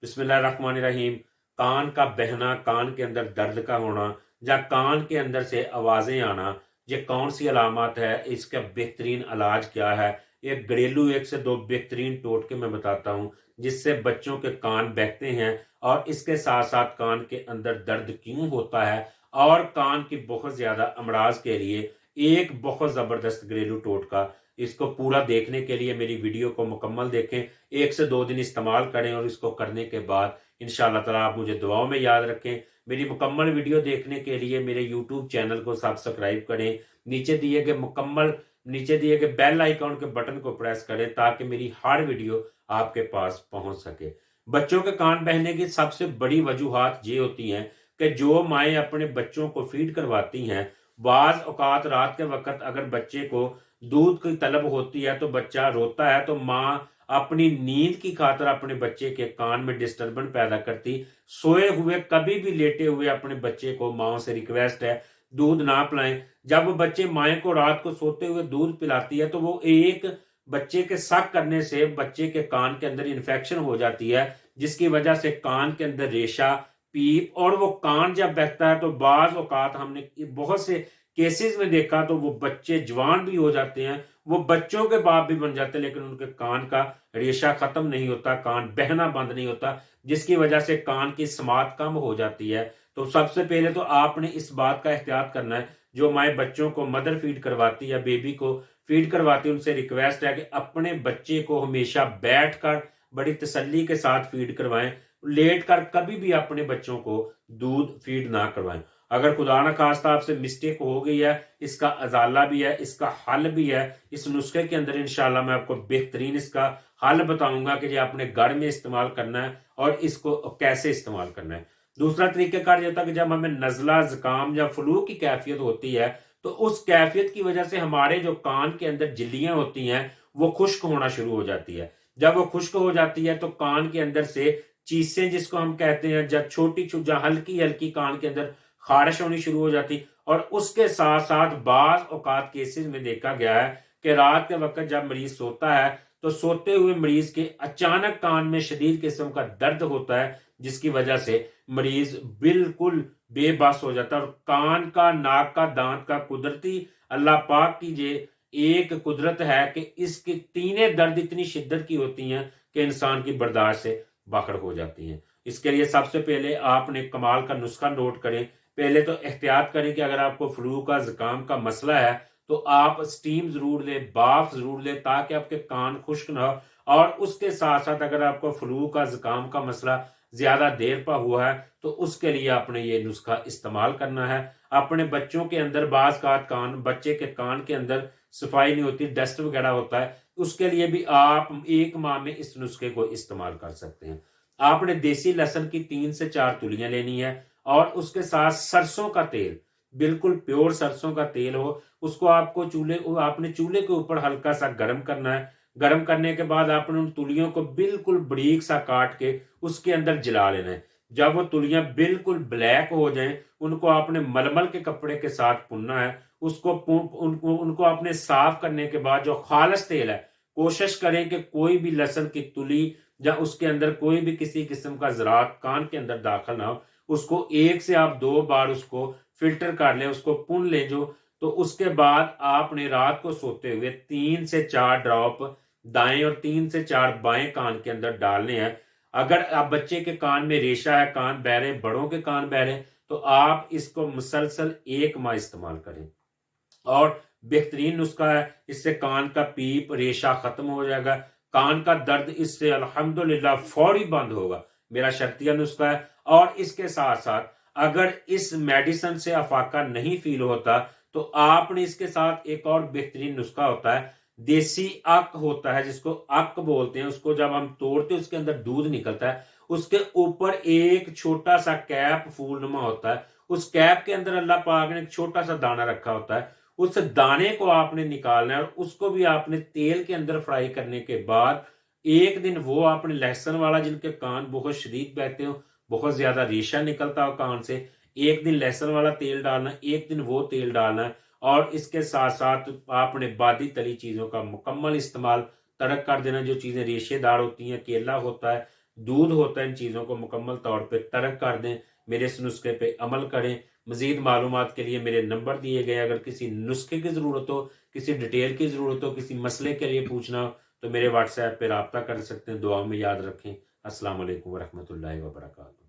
बिस्मिल्लाहिर्रहमानिर्रहीम। कान का बहना, कान के अंदर दर्द का होना या कान के अंदर से आवाज़ें आना, ये कौन सी अलामत है, इसका बेहतरीन इलाज क्या है? एक घरेलू 1 से 2 बेहतरीन टोटके मैं बताता हूँ, जिससे बच्चों के कान बहते हैं और इसके साथ-साथ कान के अंदर दर्द क्यों होता है और कान की बहुत ज़्यादा अमराज के लिए एक बहुत ज़बरदस्त घरेलू टोटका। इसको पूरा देखने के लिए मेरी वीडियो को मुकम्मल देखें, 1 से 2 दिन इस्तेमाल करें और इसको करने के बाद इंशाअल्लाह ताला आप मुझे दुआओं में याद रखें। मेरी मुकम्मल वीडियो देखने के लिए मेरे यूट्यूब चैनल को सब्सक्राइब करें। नीचे दिए गए बेल आइकॉन के बटन को प्रेस करें ताकि मेरी हर वीडियो आपके पास पहुंच सके। बच्चों के कान बहने की सबसे बड़ी वजूहात ये होती हैं कि जो माएँ अपने बच्चों को फीड करवाती हैं, बाज़ औक़ात रात के वक़्त अगर बच्चे को दूध की तलब होती है तो बच्चा रोता है, तो माँ अपनी नींद की खातिर अपने बच्चे के कान में डिस्टर्बेंस पैदा करती। सोए हुए कभी भी लेटे हुए अपने बच्चे को माँ से रिक्वेस्ट है दूध ना पिलाएं। जब वो बच्चे माए को रात को सोते हुए दूध पिलाती है तो वो एक बच्चे के शक करने से बच्चे के कान के अंदर इन्फेक्शन हो जाती है, जिसकी वजह से कान के अंदर रेशा, पीप और वो कान जब बहता है तो बाज औकात हमने बहुत से केसेस में देखा तो वो बच्चे जवान भी हो जाते हैं, वो बच्चों के बाप भी बन जाते हैं, लेकिन उनके कान का रेशा खत्म नहीं होता, कान बहना बंद नहीं होता, जिसकी वजह से कान की समात कम हो जाती है। तो सबसे पहले तो आपने इस बात का एहतियात करना है, जो माए बच्चों को मदर फीड करवाती है, बेबी को फीड करवाती है, उनसे रिक्वेस्ट है कि अपने बच्चे को हमेशा बैठकर बड़ी तसल्ली के साथ फीड करवाएं, लेट कर कभी भी अपने बच्चों को दूध फीड ना करवाएं। अगर खुदा न खास्ता आपसे मिस्टेक हो गई है, इसका अजाला भी है, इसका हल भी है। इस नुस्खे के अंदर इंशाल्लाह मैं आपको बेहतरीन इसका हल बताऊंगा कि ये आपने घर में इस्तेमाल करना है और इसको कैसे इस्तेमाल करना है। दूसरा तरीक़ाकार ये होता है कि जब हमें नज़ला, ज़ुकाम या फ्लू की कैफियत होती है, तो उस कैफियत की वजह से हमारे जो कान के अंदर झिल्लियाँ होती हैं, वो खुश्क होना शुरू हो जाती है। जब वो खुश्क हो जाती है तो कान के अंदर से चीसें, जिसको हम कहते हैं, जब छोटी या हल्की-हल्की कान के अंदर खारिश होनी शुरू हो जाती, और उसके साथ साथ बाज औकात केसेस में देखा गया है कि रात के वक्त जब मरीज सोता है तो सोते हुए मरीज के अचानक कान में शदीद किस्म का दर्द होता है, जिसकी वजह से मरीज बिल्कुल बेबस हो जाता है। और कान का, नाक का, दांत का कुदरती अल्लाह पाक की ये एक कुदरत है कि इसकी तीनें दर्द इतनी शिद्दत की होती हैं कि इंसान की बर्दाश्त से बाहर हो जाती हैं। इसके लिए सबसे पहले आपने कमाल का नुस्खा नोट करें। पहले तो एहतियात करें कि अगर आपको फ्लू का, जुकाम का मसला है तो आप स्टीम जरूर लें, बाफ जरूर लें, ताकि आपके कान खुश्क ना हो। और उसके साथ साथ अगर आपको फ्लू का, जुकाम का मसला ज्यादा देर पर हुआ है तो उसके लिए आपने ये नुस्खा इस्तेमाल करना है। अपने बच्चों के अंदर बाज का बच्चे के कान के अंदर सफाई नहीं होती, डस्ट वगैरह होता है, उसके लिए भी आप 1 माह में इस नुस्खे को इस्तेमाल कर सकते हैं। आपने देसी लहसुन की 3 से 4 तुलियां लेनी है और उसके साथ सरसों का तेल, बिल्कुल प्योर सरसों का तेल हो, उसको आपने चूल्हे के ऊपर हल्का सा गर्म करना है। गर्म करने के बाद आपने उन तुलियों को बिल्कुल बारीक सा काट के उसके अंदर जला लेना है। जब वो तुलियां बिल्कुल ब्लैक हो जाएं, उनको आपने मलमल के कपड़े के साथ भुनना है। उनको आपने साफ करने के बाद जो खालिस तेल है, कोशिश करें कि कोई भी लहसुन की तुली या उसके अंदर कोई भी किसी किस्म का ज़रात कान के अंदर दाखिल ना हो। उसको 1 से आप 2 बार उसको फ़िल्टर कर लें, उसको पुन लें जो। तो उसके बाद आपने रात को सोते हुए 3 से 4 ड्रॉप दाएँ और 3 से 4 बाएँ कान के अंदर डालने हैं। अगर आप बच्चे के कान में रेशा है, कान बह रहे हैं, बड़ों के कान बह रहे हैं, तो आप इसको मुसलसल 1 माह इस्तेमाल करें। और बेहतरीन नुस्खा है, इससे कान का पीप, रेशा खत्म हो जाएगा, कान का दर्द इससे अल्हम्दुलिल्लाह फौरी बंद होगा। मेरा शर्तिया नुस्खा है। और इसके साथ साथ अगर इस मेडिसिन से अफाका नहीं फील होता तो आपने इसके साथ एक और बेहतरीन नुस्खा होता है, देसी अक होता है, जिसको अक बोलते हैं। उसको जब हम तोड़ते हैं उसके अंदर दूध निकलता है, उसके ऊपर एक छोटा सा कैप फूलनुमा होता है। उस कैप के अंदर अल्लाह पाक ने एक छोटा सा दाना रखा होता है। उस दाने को आपने निकालना है और उसको भी आपने तेल के अंदर फ्राई करने के बाद एक दिन वो आपने लहसुन वाला, जिनके कान बहुत शदीद बहते हो, बहुत ज्यादा रेशा निकलता हो कान से, एक दिन लहसुन वाला तेल डालना, एक दिन वो तेल डालना है। और इसके साथ साथ आपने बादी तली चीजों का मुकम्मल इस्तेमाल तड़क कर देना। जो चीजें रेशेदार होती हैं, केला होता है, دودھ ہوتا ہے، ان چیزوں کو مکمل طور پہ ترک کر دیں، میرے اس نسخے پہ عمل کریں۔ مزید معلومات کے لیے میرے نمبر دیے گئے، اگر کسی نسخے کی ضرورت ہو، کسی ڈیٹیل کی ضرورت ہو، کسی مسئلے کے لیے پوچھنا ہو تو میرے واٹس ایپ پہ رابطہ کر سکتے ہیں۔ دعاؤں میں یاد رکھیں۔ السلام علیکم ورحمۃ اللہ وبرکاتہ۔